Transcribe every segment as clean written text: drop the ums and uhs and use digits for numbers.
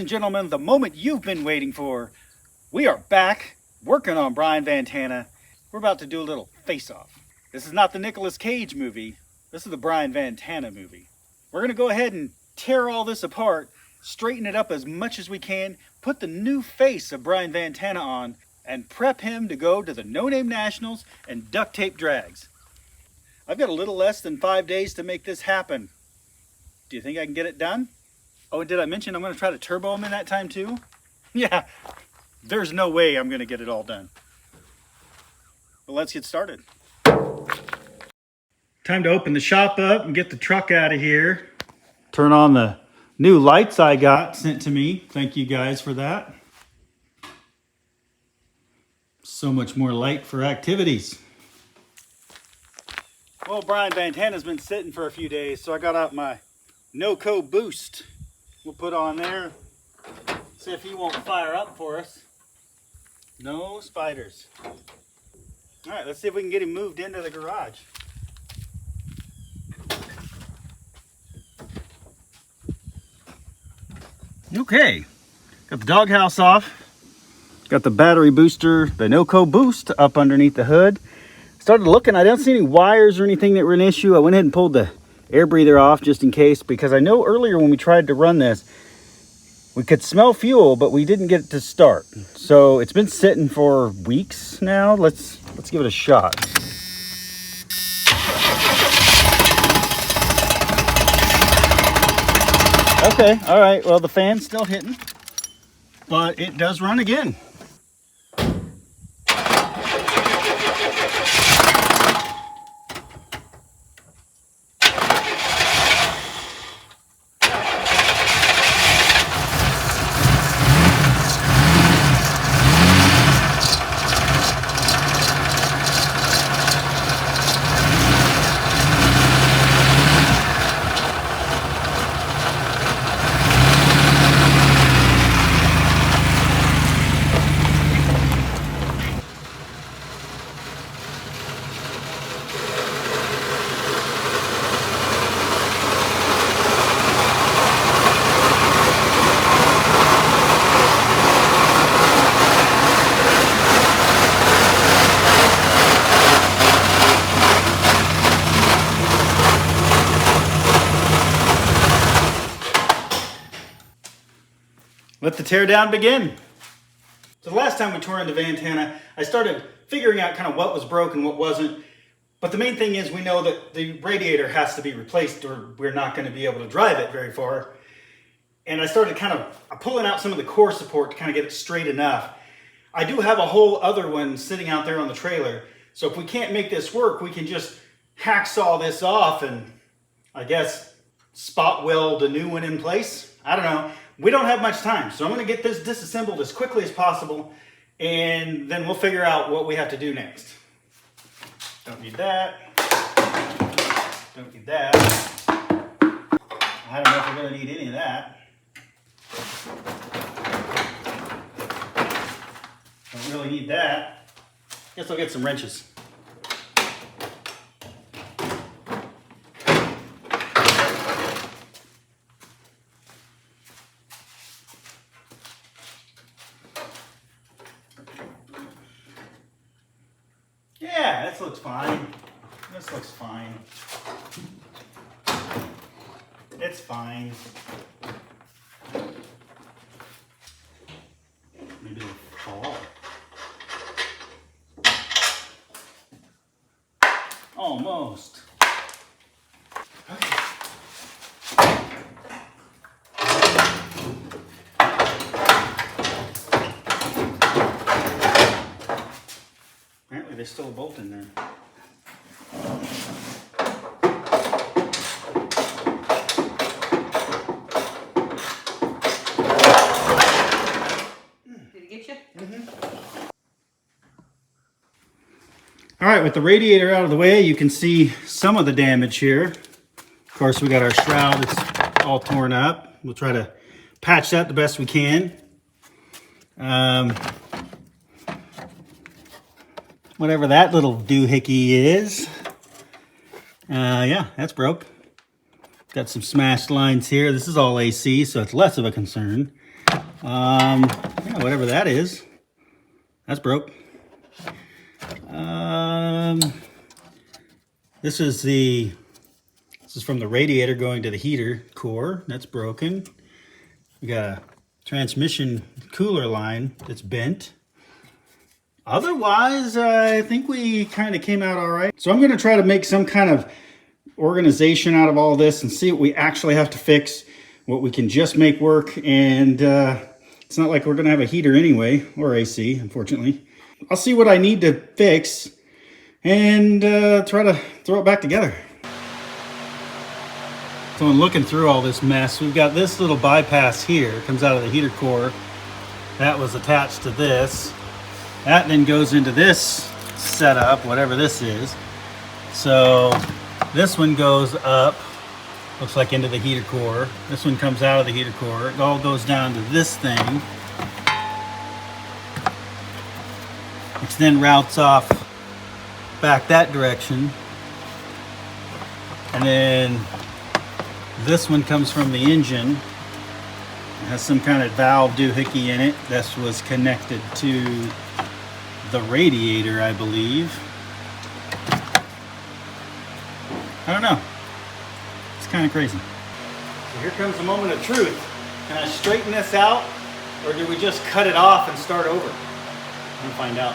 and gentlemen, the moment you've been waiting for. We are back, working on Brian VANtana. We're about to do a little face-off. This is not the Nicolas Cage movie. This is the Brian VANtana movie. We're going to go ahead and tear all this apart, straighten it up as much as we can, put the new face of Brian VANtana on, and prep him to go to the No Name Nationals and duct tape drags. I've got a little less than 5 days to make this happen. Do you think I can get it done? Oh, and did I mention I'm going to try to turbo him in that time too? Yeah, there's no way I'm going to get it all done. But let's get started. Time to open the shop up and get the truck out of here. Turn on the new lights I got sent to me. Thank you guys for that. So much more light for activities. Well, Brian VANtana's been sitting for a few days, so I got out my no-co boost. We'll put on there, see if he won't fire up for us. No spiders. All right, let's see if we can get him moved into the garage. Okay, got the doghouse off. Got the battery booster, the no-co boost up underneath the hood. Started looking, I don't see any wires or anything that were an issue. I went ahead and pulled the air breather off just in case, because I know earlier when we tried to run this, we could smell fuel, but we didn't get it to start. So it's been sitting for weeks now. Let's give it a shot. Okay, all right, well the fan's still hitting, but it does run again. Let the teardown begin. So the last time we tore into VANtana, I started figuring out kind of what was broken, what wasn't. But the main thing is we know that the radiator has to be replaced or we're not going to be able to drive it very far. And I started kind of pulling out some of the core support to kind of get it straight enough. I do have a whole other one sitting out there on the trailer. So if we can't make this work, we can just hacksaw this off and I guess spot weld a new one in place. I don't know. We don't have much time, so I'm going to get this disassembled as quickly as possible, and then we'll figure out what we have to do next. Don't need that. Don't need that. I don't know if we're going to need any of that. Don't really need that. Guess I'll get some wrenches. Yeah, this looks fine. This looks fine. It's fine. Maybe it'll fall. Almost. Okay. Apparently there's still a bolt in there. Did it get you? Mm-hmm. All right, with the radiator out of the way, you can see some of the damage here. Of course, we got our shroud, it's all torn up. We'll try to patch that the best we can. Whatever that little doohickey is. Yeah, that's broke. Got some smashed lines here. This is all AC, so it's less of a concern. Yeah, whatever that is. That's broke. This is from the radiator going to the heater core. That's broken. We got a transmission cooler line that's bent. Otherwise, I think we kind of came out all right. So I'm going to try to make some kind of organization out of all this and see what we actually have to fix, what we can just make work. And it's not like we're going to have a heater anyway, or AC, unfortunately. I'll see what I need to fix and try to throw it back together. So in looking through all this mess, we've got this little bypass here. It comes out of the heater core. That was attached to this. That then goes into this setup, whatever this is. So this one goes up, looks like into the heater core. This one comes out of the heater core. It all goes down to this thing, which then routes off back that direction. And then this one comes from the engine. It has some kind of valve doohickey in it. This was connected to the radiator, I believe. I don't know. It's kind of crazy. So here comes the moment of truth. Can I straighten this out, or do we just cut it off and start over? We'll find out.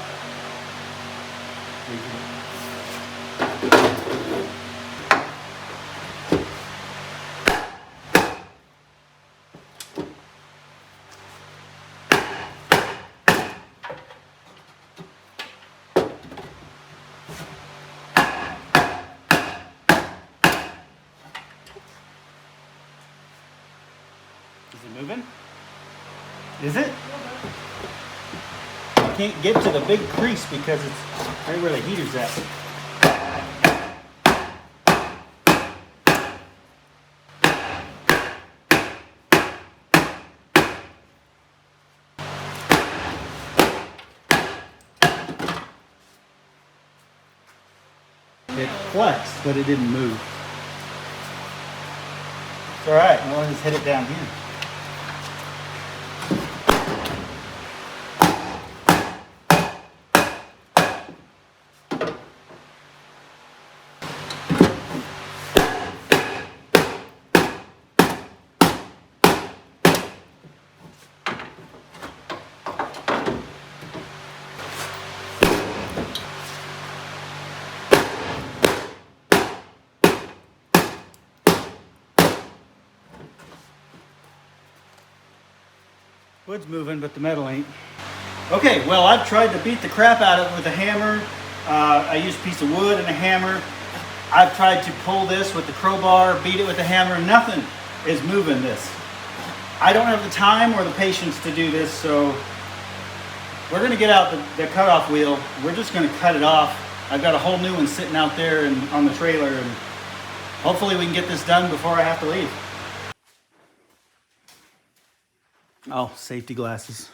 Is it moving? Is it? I can't get to the big crease because it's right where the heater's at. It flexed, but it didn't move. It's all right. I'll just hit it down here. Wood's moving, but the metal ain't. Okay, well, I've tried to beat the crap out of it with a hammer. I used a piece of wood and a hammer. I've tried to pull this with the crowbar, beat it with a hammer. Nothing is moving this. I don't have the time or the patience to do this, so we're going to get out the cutoff wheel. We're just going to cut it off. I've got a whole new one sitting out there and on the trailer, and hopefully we can get this done before I have to leave. Oh, safety glasses.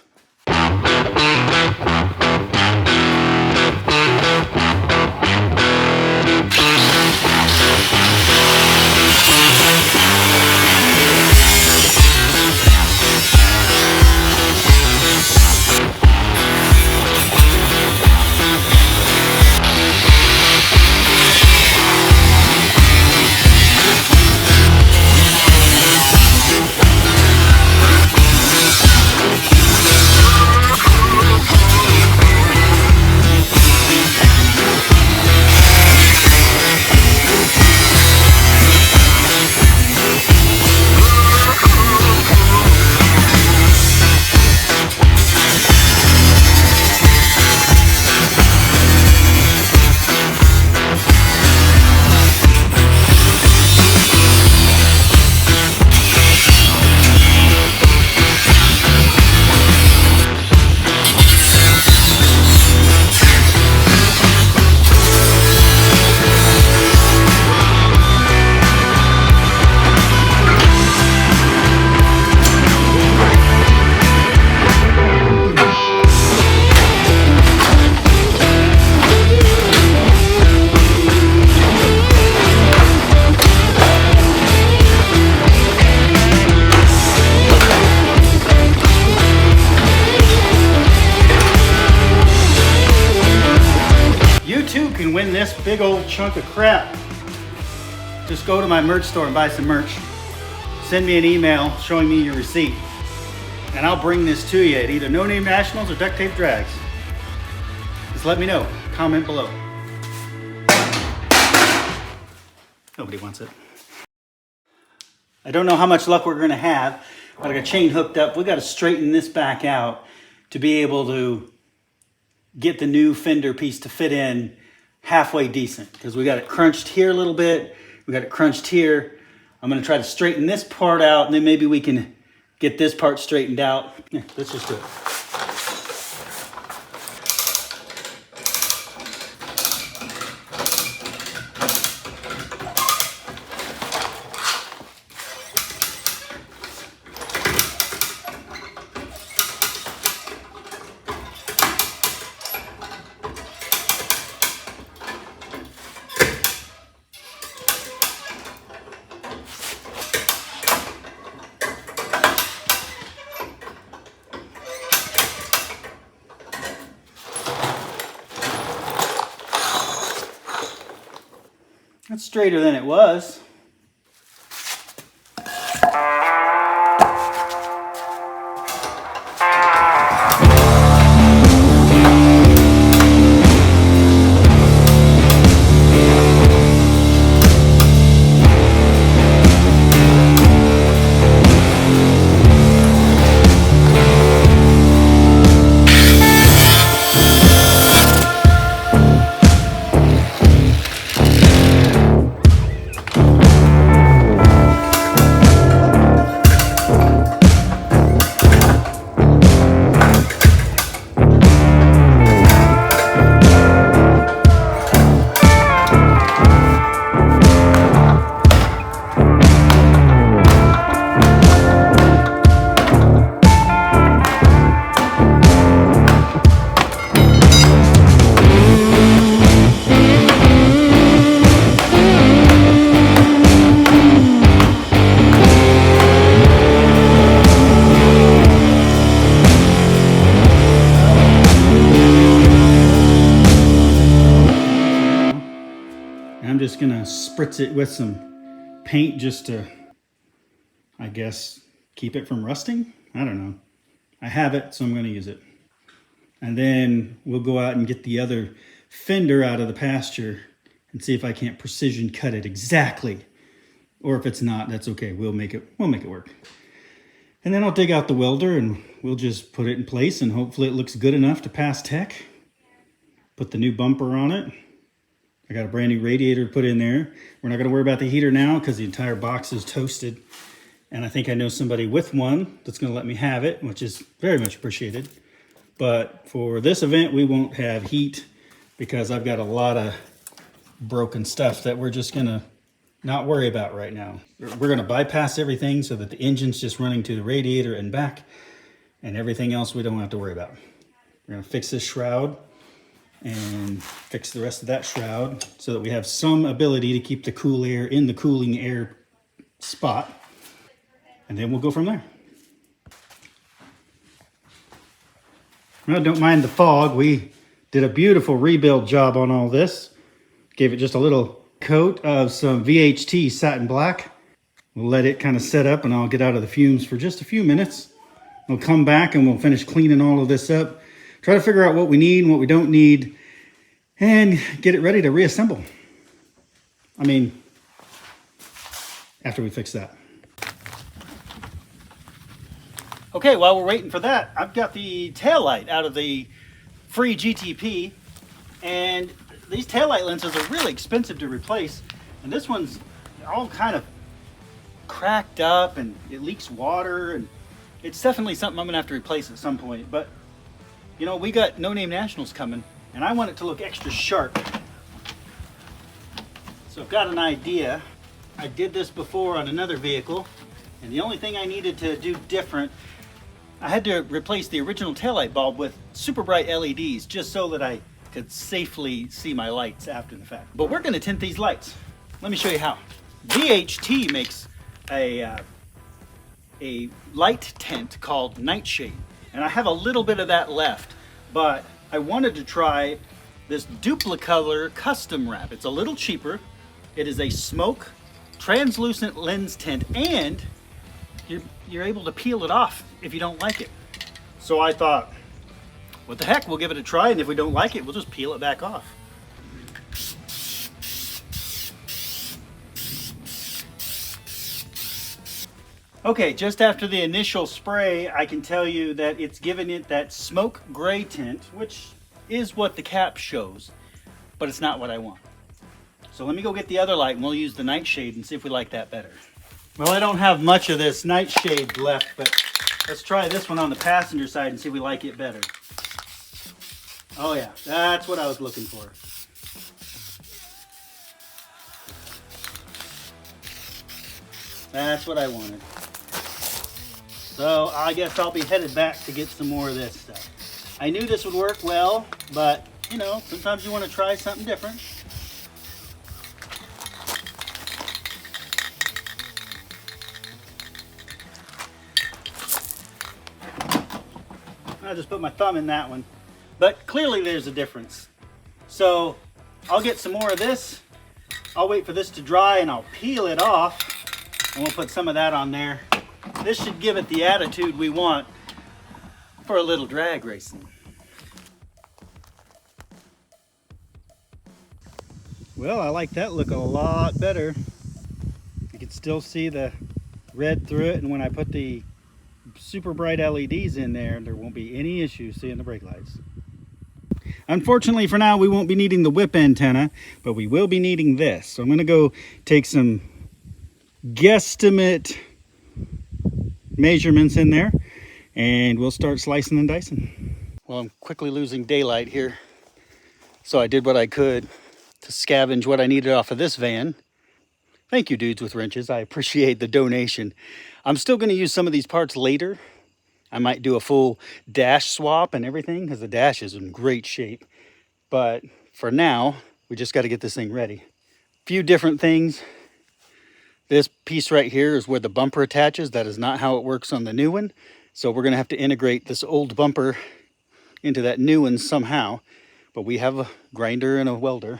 can win this big old chunk of crap. Just go to my merch store and buy some merch. Send me an email showing me your receipt. And I'll bring this to you at either No Name Nationals or Duct Tape Drags. Just let me know. Comment below. Nobody wants it. I don't know how much luck we're going to have, but I got a chain hooked up. We got to straighten this back out to be able to get the new fender piece to fit in halfway decent, because we got it crunched here a little bit. We got it crunched here. I'm going to try to straighten this part out, and then maybe we can get this part straightened out. Yeah, let's just do it. That's straighter than it was. I'm just gonna spritz it with some paint just to, I guess, keep it from rusting. I don't know. I have it, so I'm gonna use it. And then we'll go out and get the other fender out of the pasture and see if I can't precision cut it exactly. Or if it's not, that's okay. We'll make it work. And then I'll dig out the welder and we'll just put it in place, and hopefully it looks good enough to pass tech. Put the new bumper on it. I got a brand new radiator to put in there. We're not gonna worry about the heater now because the entire box is toasted. And I think I know somebody with one that's gonna let me have it, which is very much appreciated. But for this event, we won't have heat because I've got a lot of broken stuff that we're just gonna not worry about right now. We're gonna bypass everything so that the engine's just running to the radiator and back, and everything else we don't have to worry about. We're gonna fix this shroud and fix the rest of that shroud so that we have some ability to keep the cool air in the cooling air spot. And then we'll go from there. Well, don't mind the fog. We did a beautiful rebuild job on all this. Gave it just a little coat of some VHT satin black. We'll let it kind of set up and I'll get out of the fumes for just a few minutes. We'll come back and we'll finish cleaning all of this up. Try to figure out what we need and what we don't need and get it ready to reassemble. I mean, after we fix that. Okay, while we're waiting for that, I've got the taillight out of the free GTP, and these taillight lenses are really expensive to replace, and this one's all kind of cracked up and it leaks water, and it's definitely something I'm gonna have to replace at some point. But you know, we got No Name Nationals coming, and I want it to look extra sharp. So I've got an idea. I did this before on another vehicle, and the only thing I needed to do different, I had to replace the original taillight bulb with super bright LEDs just so that I could safely see my lights after the fact. But we're gonna tint these lights. Let me show you how. VHT makes a light tint called Nightshade. And I have a little bit of that left, but I wanted to try this Duplicolor custom wrap. It's a little cheaper. It is a smoke translucent lens tint, and you're able to peel it off if you don't like it. So I thought, what the heck, we'll give it a try, and if we don't like it, we'll just peel it back off. Okay, just after the initial spray, I can tell you that it's given it that smoke gray tint, which is what the cap shows, but it's not what I want. So let me go get the other light and we'll use the nightshade and see if we like that better. Well, I don't have much of this nightshade left, but let's try this one on the passenger side and see if we like it better. Oh yeah, that's what I was looking for. That's what I wanted. So I guess I'll be headed back to get some more of this stuff. I knew this would work well, but you know, sometimes you want to try something different. I'll just put my thumb in that one. But clearly there's a difference. So I'll get some more of this. I'll wait for this to dry and I'll peel it off. And we'll put some of that on there. This should give it the attitude we want for a little drag racing. Well, I like that look a lot better. You can still see the red through it, and when I put the super bright LEDs in there, there won't be any issue seeing the brake lights. Unfortunately for now, we won't be needing the whip antenna, but we will be needing this. So I'm going to go take some guesstimate measurements in there and we'll start slicing and dicing. Well, I'm quickly losing daylight here, so I did what I could to scavenge what I needed off of this van. Thank you, Dudes with Wrenches. I appreciate the donation. I'm still going to use some of these parts later. I might do a full dash swap and everything because the dash is in great shape. But for now, we just got to get this thing ready. A few different things. This piece right here is where the bumper attaches. That is not how it works on the new one. So we're going to have to integrate this old bumper into that new one somehow. But we have a grinder and a welder.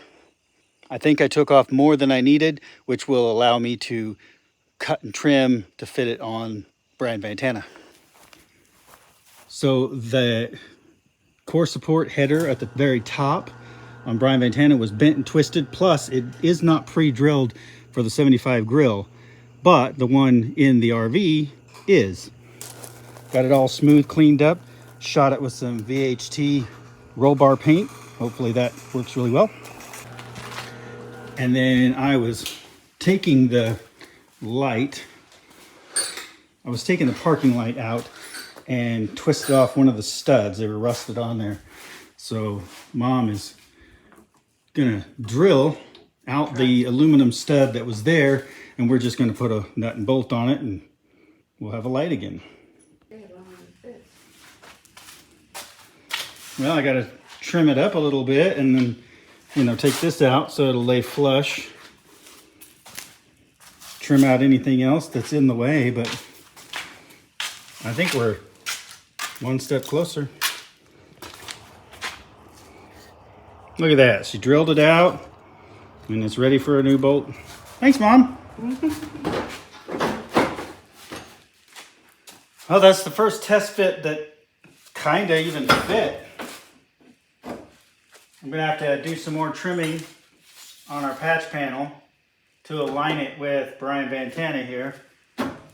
I think I took off more than I needed, which will allow me to cut and trim to fit it on Brian VANtana. So the core support header at the very top on Brian VANtana was bent and twisted. Plus, it is not pre-drilled for the 75 grill, but the one in the RV is. Got it all smooth, cleaned up, shot it with some VHT roll bar paint. Hopefully that works really well. And then I was taking the light, I was taking the parking light out and twisted off one of the studs. They were rusted on there. So Mom is gonna drill out the aluminum stud that was there, and we're just going to put a nut and bolt on it and we'll have a light again. Well, I got to trim it up a little bit and then, you know, take this out so it'll lay flush. Trim out anything else that's in the way, but I think we're one step closer. Look at that. She drilled it out. And it's ready for a new bolt. Thanks, Mom. Oh, that's the first test fit that kind of even fit. I'm going to have to do some more trimming on our patch panel to align it with Brian VANtana here.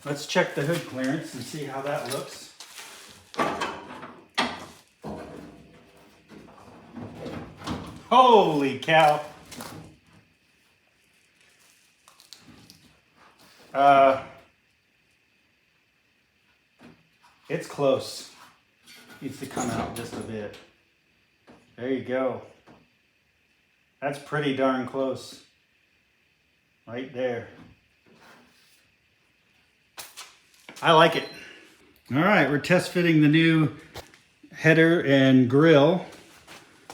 Let's check the hood clearance and see how that looks. Holy cow. It's close. Needs to come out just a bit. There you go. That's pretty darn close. Right there. I like it. All right, we're test fitting the new header and grill.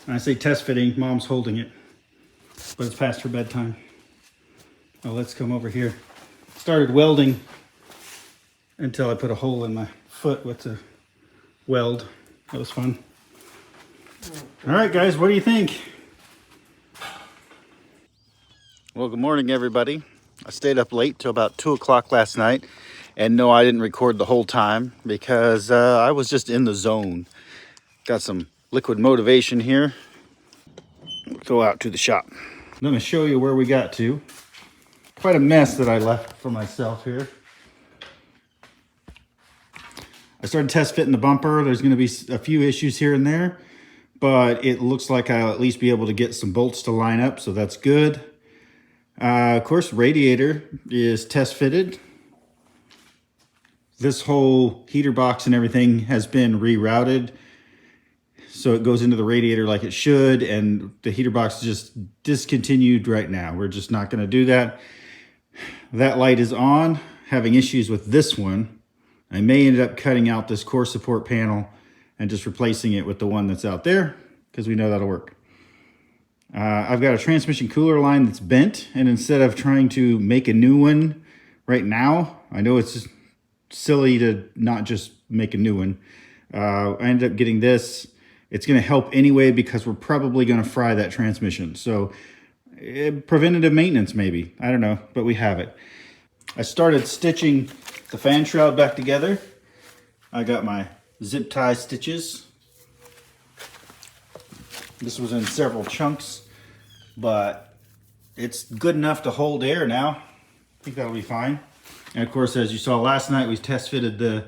When I say test fitting, Mom's holding it, but it's past her bedtime. Oh, let's come over here. Started welding until I put a hole in my foot with the weld. That was fun. All right, guys, what do you think? Well, good morning, everybody. I stayed up late till about 2 o'clock last night. And no, I didn't record the whole time because I was just in the zone. Got some liquid motivation here. Go out to the shop. I'm going to show you where we got to. Quite a mess that I left for myself here. I started test fitting the bumper. There's going to be a few issues here and there, but it looks like I'll at least be able to get some bolts to line up, so that's good. Of course, radiator is test fitted. This whole heater box and everything has been rerouted, so it goes into the radiator like it should, and the heater box is just discontinued right now. We're just not going to do that. That light is on, having issues with this one. I may end up cutting out this core support panel and just replacing it with the one that's out there because we know that'll work. I've got a transmission cooler line that's bent, and instead of trying to make a new one right now, I know it's just silly to not just make a new one. I ended up getting this. It's going to help anyway because we're probably going to fry that transmission. So preventative maintenance maybe. I don't know, but we have it. I started stitching the fan shroud back together. I got my zip tie stitches. This was in several chunks, but it's good enough to hold air now. I think that'll be fine. And of course, as you saw last night, we test fitted the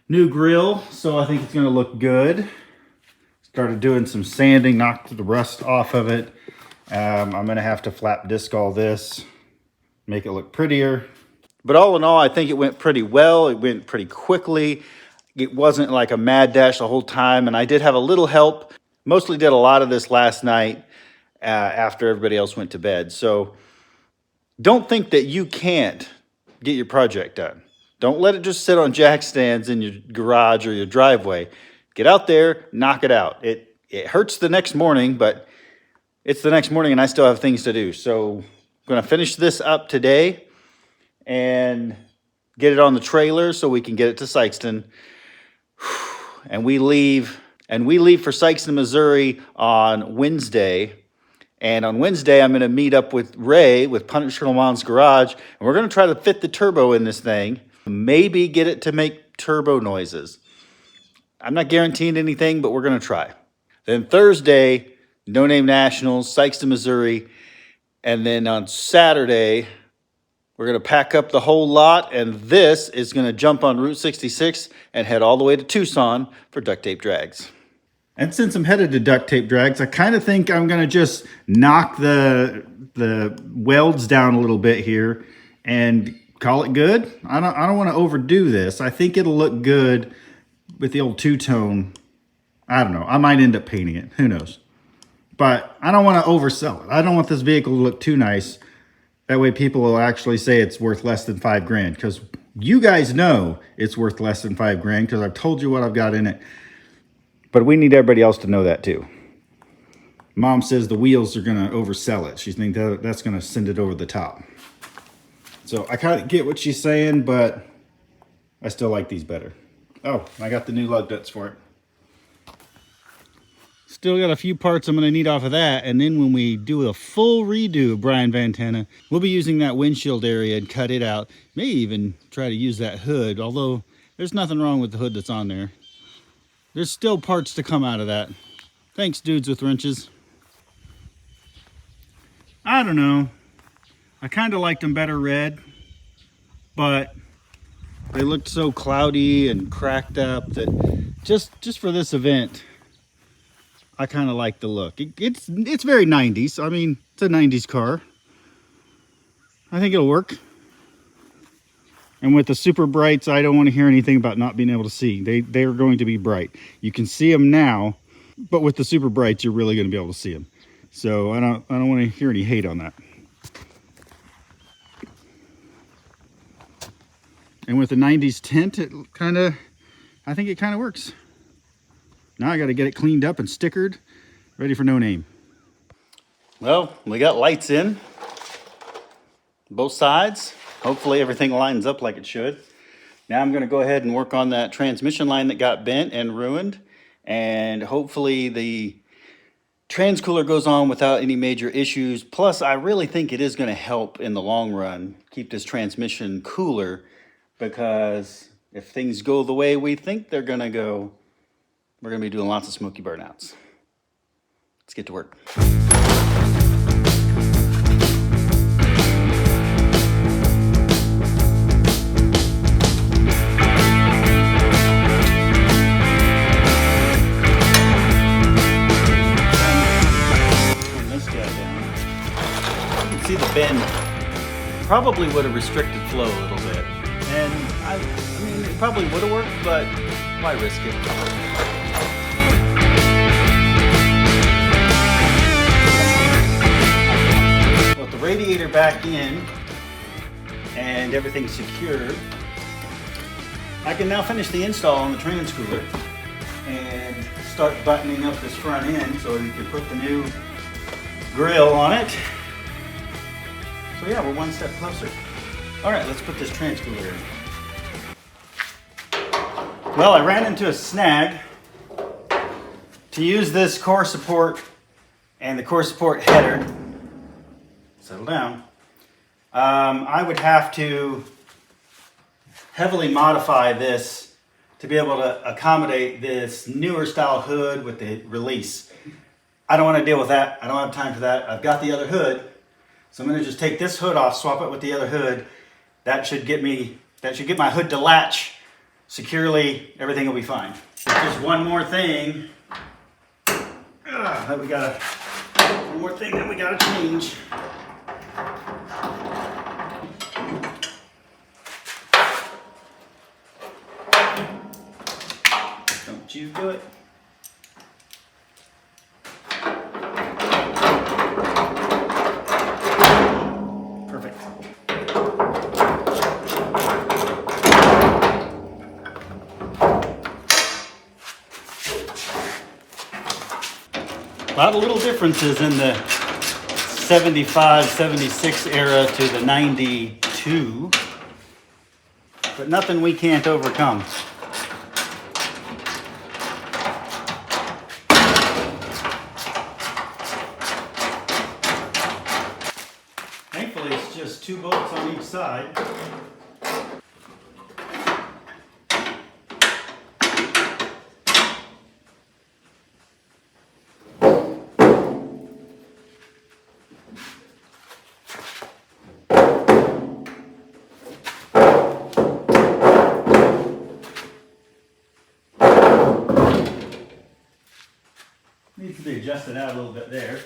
new grill, so I think it's gonna look good. Started doing some sanding, knocked the rust off of it. I'm gonna have to flap disc all this, make it look prettier. But all in all, I think it went pretty well. It went pretty quickly. It wasn't like a mad dash the whole time, and I did have a little help. Mostly did a lot of this last night after everybody else went to bed. So don't think that you can't get your project done. Don't let it just sit on jack stands in your garage or your driveway. Get out there, knock it out. It hurts the next morning, but it's the next morning and I still have things to do. So I'm gonna finish this up today and get it on the trailer so we can get it to Sikeston. And we leave for Sikeston, Missouri on Wednesday. And on Wednesday, I'm going to meet up with Ray with Punisher Lamont's Garage. And we're going to try to fit the turbo in this thing. Maybe get it to make turbo noises. I'm not guaranteeing anything, but we're going to try. Then Thursday, No Name Nationals, Sikeston, Missouri. And then on Saturday, we're going to pack up the whole lot, and this is going to jump on Route 66 and head all the way to Tucson for duct tape drags. And since I'm headed to duct tape drags, I kind of think I'm going to just knock the welds down a little bit here and call it good. I don't want to overdo this. I think it'll look good with the old two-tone. I don't know. I might end up painting it. Who knows? But I don't want to oversell it. I don't want this vehicle to look too nice. That way people will actually say it's worth less than $5 grand, because you guys know it's worth less than $5 grand because I've told you what I've got in it. But we need everybody else to know that too. Mom says the wheels are going to oversell it. She thinks that's going to send it over the top. So I kind of get what she's saying, but I still like these better. Oh, I got the new lug nuts for it. Still got a few parts I'm going to need off of that, and then when we do a full redo of Brian VANtana, we'll be using that windshield area and cut it out. May even try to use that hood, although there's nothing wrong with the hood that's on there. There's still parts to come out of that. Thanks, dudes with wrenches. I don't know. I kind of liked them better red, but they looked so cloudy and cracked up that just for this event, I kind of like the look. It's very 90s. I mean, it's a 90s car. I think it'll work. And with the super brights, I don't want to hear anything about not being able to see. They are going to be bright. You can see them now, but with the super brights, you're really going to be able to see them. So I don't want to hear any hate on that. And with the 90s tint, I think it kind of works. Now I got to get it cleaned up and stickered, ready for No Name. Well, we got lights in both sides. Hopefully everything lines up like it should. Now I'm going to go ahead and work on that transmission line that got bent and ruined. And hopefully the trans cooler goes on without any major issues. Plus, I really think it is going to help in the long run keep this transmission cooler, because if things go the way we think they're going to go, we're going to be doing lots of smoky burnouts. Let's get to work. See the bend probably would have restricted flow a little bit, and I mean it probably would have worked, but why risk it? With the radiator back in and everything secured, I can now finish the install on the trans cooler and start buttoning up this front end so we can put the new grill on it. So yeah, we're one step closer. All right, let's put this trans cooler in. Well, I ran into a snag. To use this core support and the core support header, settle down, I would have to heavily modify this to be able to accommodate this newer style hood with the release. I don't want to deal with that. I don't have time for that. I've got the other hood. So I'm going to just take this hood off, swap it with the other hood. That should get my hood to latch securely. Everything will be fine. There's just one more thing that we gotta change. Don't you do it. A lot of little differences in the 75, 76 era to the 92, but nothing we can't overcome. Thankfully, it's just 2 bolts on each side. Needs to be adjusted out a little bit there.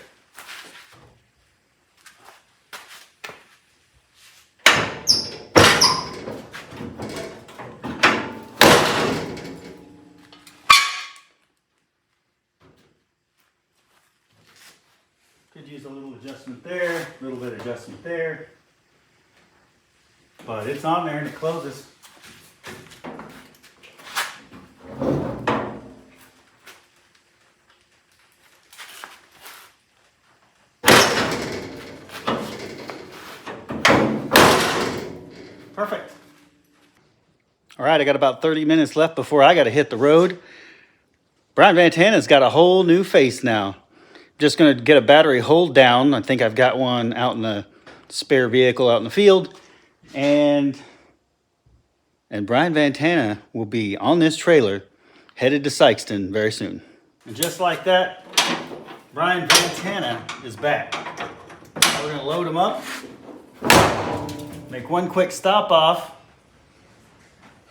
Could use a little adjustment there, a little bit of adjustment there. But it's on there and it closes. Perfect. All right, I got about 30 minutes left before I got to hit the road. Brian VANtana's got a whole new face now. Just going to get a battery hold down. I think I've got one out in the spare vehicle out in the field. And Brian VANtana will be on this trailer headed to Sikeston very soon. And just like that, Brian VANtana is back. We're going to load him up. Make one quick stop off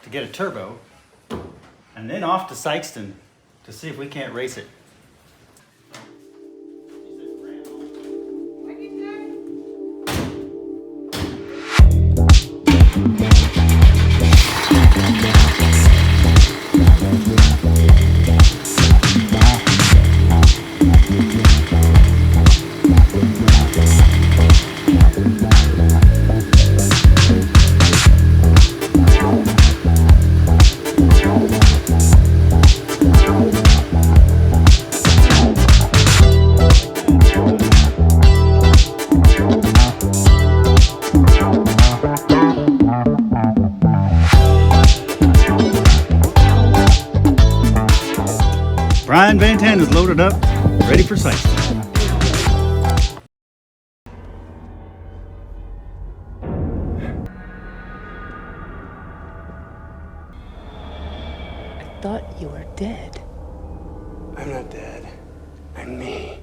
to get a turbo, and then off to Sikeston to see if we can't race it. Brian VANtana is loaded up. Ready for sightseeing. I thought you were dead. I'm not dead. I'm me.